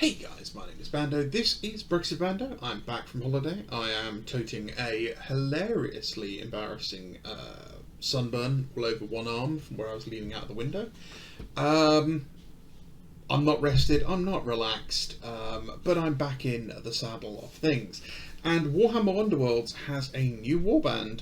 Hey guys, my name is Bando. This is Brexit Bando. I'm back from holiday. I am toting a hilariously embarrassing sunburn all over one arm from where I was leaning out the window. I'm not rested, I'm not relaxed, but I'm back in the saddle of things. And Warhammer Underworlds has a new warband,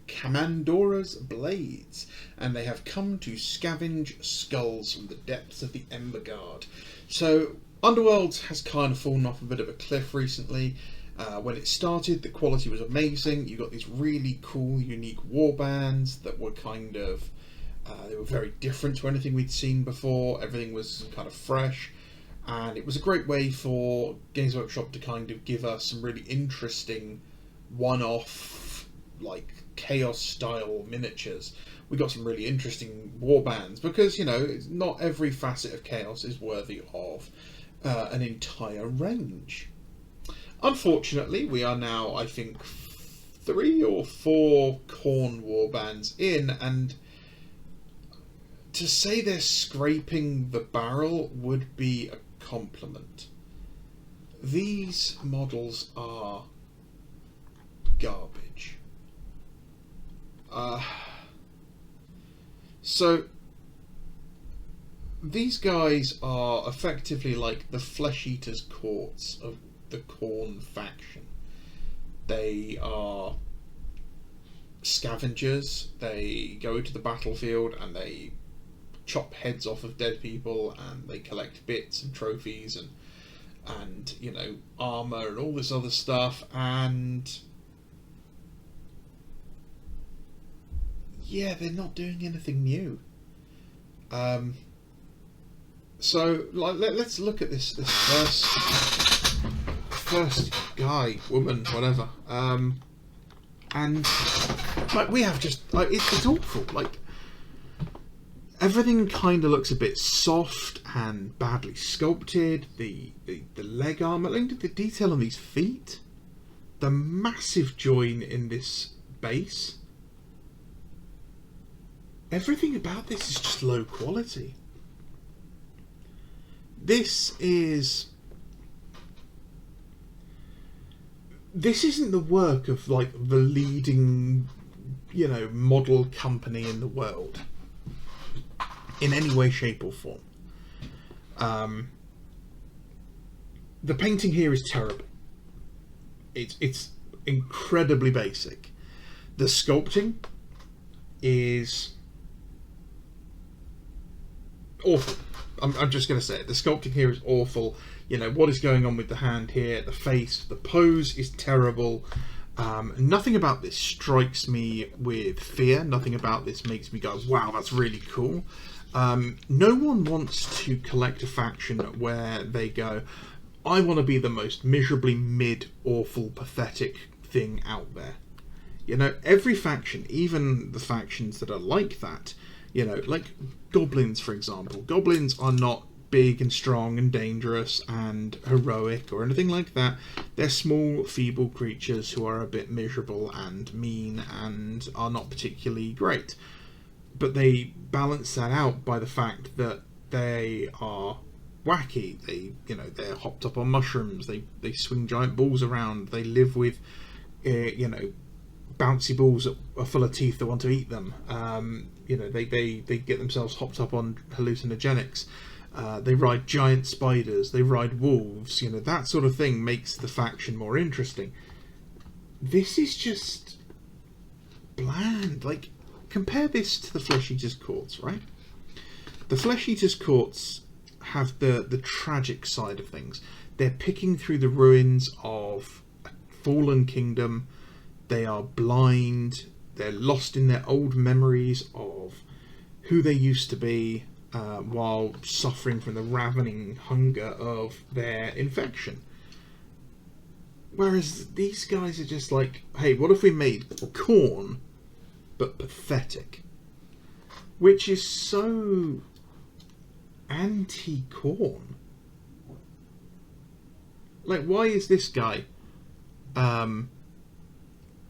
Commandora's Blades, and they have come to scavenge skulls from the depths of the Emberguard. So Underworlds has kind of fallen off a bit of a cliff recently. When it started, the quality was amazing. You got these really cool, unique warbands that were kind of they were very different to anything we'd seen before. Everything was kind of fresh, and it was a great way for Games Workshop to kind of give us some really interesting one-off, like chaos-style miniatures. We got some really interesting warbands because, you know, not every facet of chaos is worthy of an entire range. Unfortunately, we are now, I think, 3 or 4 Khorne warbands in, and to say they're scraping the barrel would be a compliment. These models are garbage. So these guys are effectively like the Flesh Eater's Courts of the Khorne faction. They are scavengers. They go to the battlefield and they chop heads off of dead people, and they collect bits and trophies and you know, armor and all this other stuff. And yeah, they're not doing anything new. So let's look at this first guy, woman, whatever. And like we have just like it's awful. Like everything kind of looks a bit soft and badly sculpted. The leg armor, look at the detail on these feet. The massive join in this base. Everything about this is just low quality. This isn't the work of like the leading, you know, model company in the world in any way, shape or form. The painting here is terrible. It's incredibly basic. The sculpting is awful. I'm just going to say it. The sculpting here is awful. You know, what is going on with the hand here, the face, the pose is terrible. Nothing about this strikes me with fear. Nothing about this makes me go, wow, that's really cool. No one wants to collect a faction where they go, I want to be the most miserably mid, awful, pathetic thing out there. You know, every faction, even the factions that are like that, you know, like goblins, for example. Goblins are not big and strong and dangerous and heroic or anything like that. They're small, feeble creatures who are a bit miserable and mean and are not particularly great. But they balance that out by the fact that they are wacky. They, you know, they're hopped up on mushrooms. They swing giant balls around. They live with, you know, bouncy balls that are full of teeth that want to eat them. You know, they get themselves hopped up on hallucinogenics. They ride giant spiders. They ride wolves. You know, that sort of thing makes the faction more interesting. This is just bland. Like, compare this to the Flesh Eater's Courts, right? The Flesh Eater's Courts have the tragic side of things. They're picking through the ruins of a fallen kingdom. They are blind. They're lost in their old memories of who they used to be, while suffering from the ravening hunger of their infection. Whereas these guys are just like, hey, what if we made Khorne but pathetic? Which is so anti-Khorne. Like, why is this guy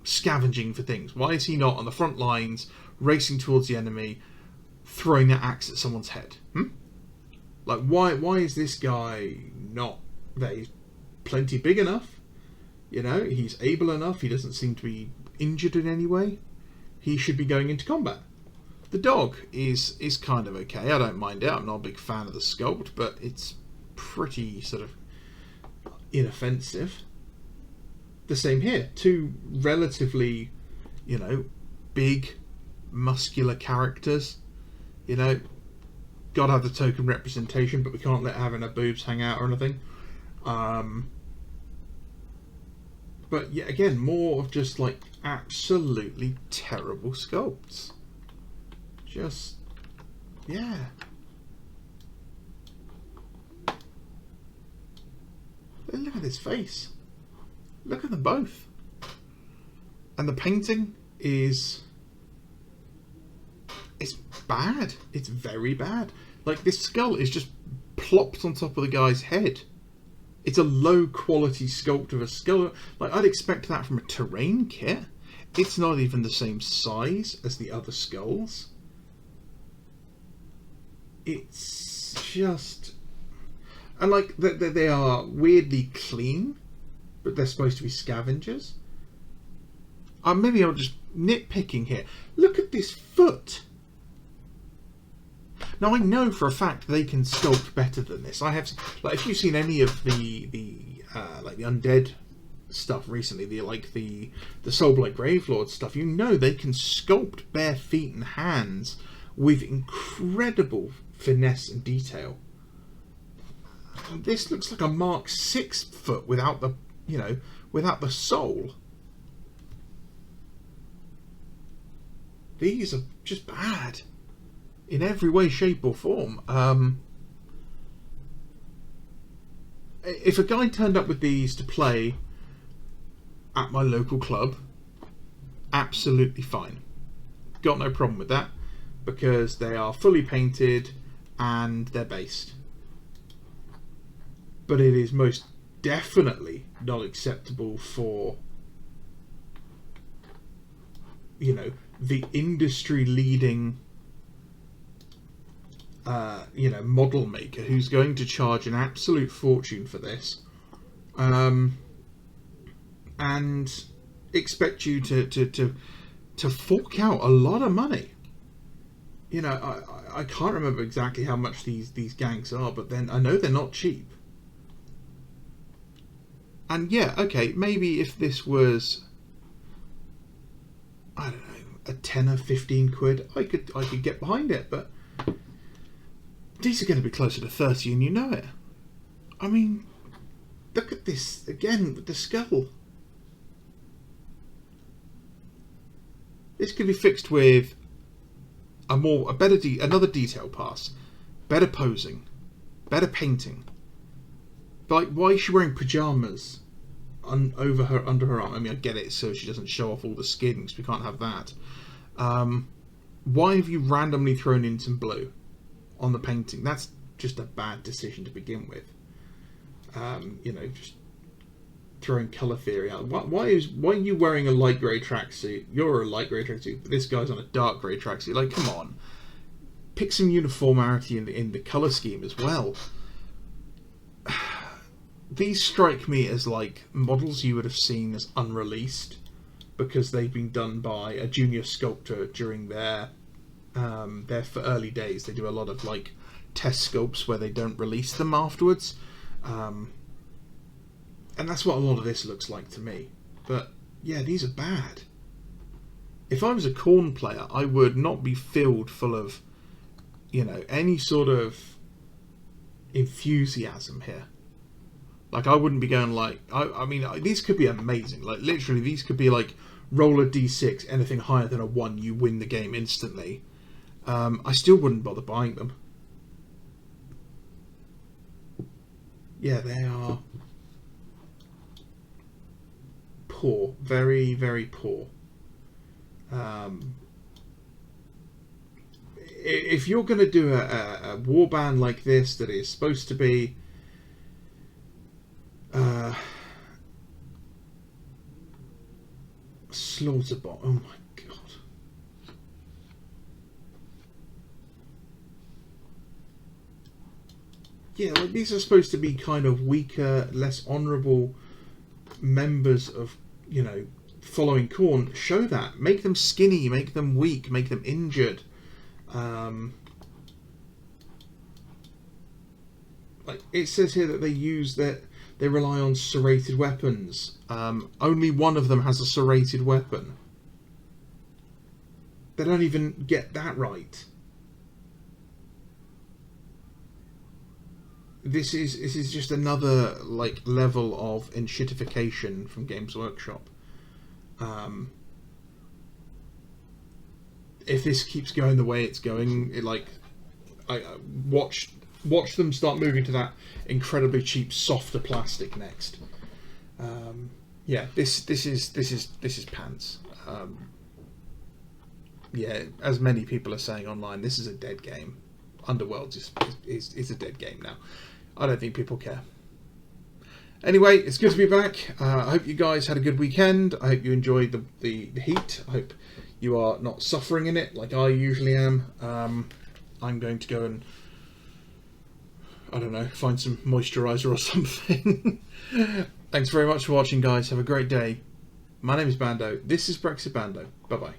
scavenging for things? Why is he not on the front lines, racing towards the enemy, throwing that axe at someone's head? Like, why is this guy not there? He's plenty big enough, you know, he's able enough, he doesn't seem to be injured in any way. He should be going into combat. The dog is kind of okay. I don't mind it. I'm not a big fan of the sculpt, but it's pretty sort of inoffensive. The same here. Two relatively, you know, big, muscular characters. You know, gotta have the token representation, but we can't let having her boobs hang out or anything. But yeah, again, more of just like absolutely terrible sculpts. Just, yeah. Look at his face. Look at them both. And the painting is... it's bad. It's very bad. Like, this skull is just plopped on top of the guy's head. It's a low quality sculpt of a skull. Like, I'd expect that from a terrain kit. It's not even the same size as the other skulls. It's just... and like, they are weirdly clean, but they're supposed to be scavengers. Maybe I'm just nitpicking here. Look at this foot. Now, I know for a fact they can sculpt better than this. I have, like, if you've seen any of the undead stuff recently, the Soulblight Gravelord stuff, you know they can sculpt bare feet and hands with incredible finesse and detail. This looks like a Mark 6 foot without the, you know, without the sole. These are just bad in every way, shape or form. If a guy turned up with these to play at my local club, absolutely fine. Got no problem with that, because they are fully painted and they're based. But it is most definitely not acceptable for, you know, the industry leading you know, model maker who's going to charge an absolute fortune for this, and expect you to fork out a lot of money. You know, I can't remember exactly how much these gangs are, but then I know they're not cheap. And yeah, okay, maybe if this was, I don't know, a 10 or 15 quid, I could get behind it, but these are going to be closer to 30, and you know it. I mean, look at this again with the skull. This could be fixed with another detail pass, better posing, better painting. Like, why is she wearing pajamas under her arm? I mean, I get it, so she doesn't show off all the skin, because we can't have that. Why have you randomly thrown in some blue on the painting? That's just a bad decision to begin with. You know, just throwing colour theory out. Why are you wearing a light grey tracksuit? You're a light grey tracksuit, but this guy's on a dark grey tracksuit. Like, come on, pick some uniformity in the colour scheme as well. These strike me as like models you would have seen as unreleased, because they've been done by a junior sculptor during their early days. They do a lot of like test sculpts where they don't release them afterwards, and that's what a lot of this looks like to me. But yeah, these are bad. If I was a Khorne player, I would not be filled full of, you know, any sort of enthusiasm here. Like, I wouldn't be going like, I mean, these could be amazing. Like, literally, these could be like, roll a d6, anything higher than a 1, you win the game instantly. I still wouldn't bother buying them. Yeah, they are poor. Very, very poor. If you're going to do a warband like this that is supposed to be Slaughterbot, oh my god. yeah, like these are supposed to be kind of weaker, less honourable members of, you know, following Khorne. Show that. Make them skinny, make them weak, make them injured. Like it says here that they rely on serrated weapons. Only one of them has a serrated weapon. They don't even get that right. This is just another like level of enshittification from Games Workshop. If this keeps going the way it's going, I watch them start moving to that incredibly cheap softer plastic next. Yeah, this is pants. Yeah, as many people are saying online, this is a dead game. Underworlds is a dead game now. I don't think people care. Anyway, it's good to be back. I hope you guys had a good weekend. I hope you enjoyed the heat. I hope you are not suffering in it like I usually am. I'm going to go and, I don't know, find some moisturiser or something. Thanks very much for watching, guys. Have a great day. My name is Bando. This is Brexit Bando. Bye-bye.